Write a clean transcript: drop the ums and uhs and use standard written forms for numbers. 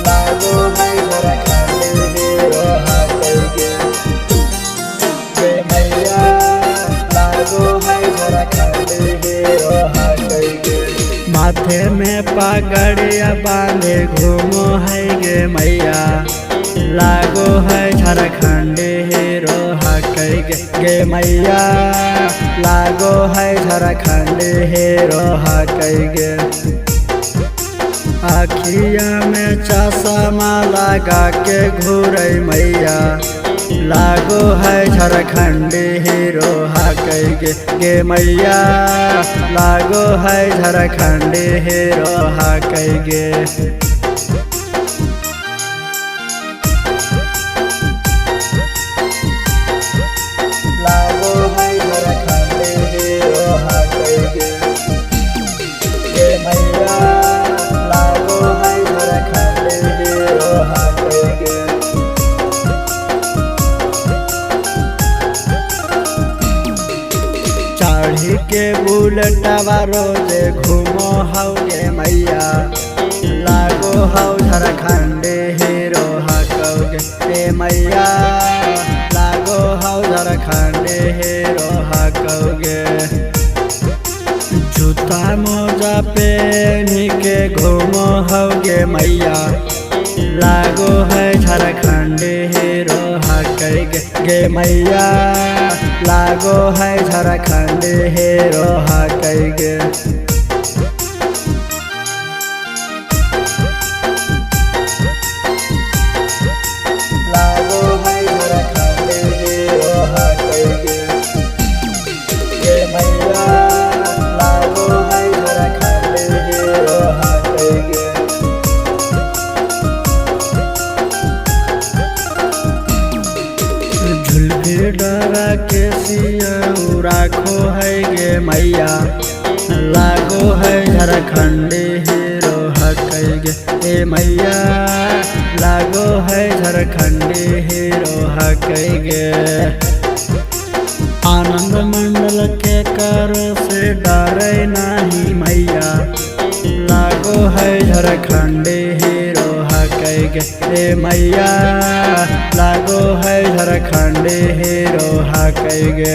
लागो है झारखंड हीरो हाकैगे गे मैया लागो है झारखंड हीरो हाकैगे। माथे में पगड़िया बांधे घूमो है गे मैया लागो है झारखंड हीरो हाकैगे गे मैया लागो है झारखंड हीरो हाकैगे। आखिया में चश्मा लगा के घूरे मैया लागो है झारखंड हीरो हाकैगे गे मैया लागो है झारखंड हीरो हाकैगे। लागो है झारखंड हीरो हाकैगे गे मैया लागो है झारखंड हीरो हाकैगे। चढ़ी के बुलेटवा रोजे घूमो हौ गे मैया लागो हौ झारखंड हीरो हाकैगे गे मैया लागो हौ झारखंड हीरो हाकैगे। जूता मोजा पहन के घूमो हौ गे मैया लागो है झारखंड हीरो हाकैगे गे मैया लागो है झारखंड हीरो हाकैगे। लागो है झारखंड हीरो हाकैगे गे मैया लागो है झारखंड हीरो हाकैगे। झुलफी डरा के सिया राखो है गे मैया लागो है झारखंड हीरो हाकैगे गे मैया लागो है झारखंड हीरो हाकैगे। आनंद मंडल के कर से डरे नहीं मैया लागो है झारखंड हीरो हाकैगे गे मैया लागो है झारखंड हीरो हाकैगे।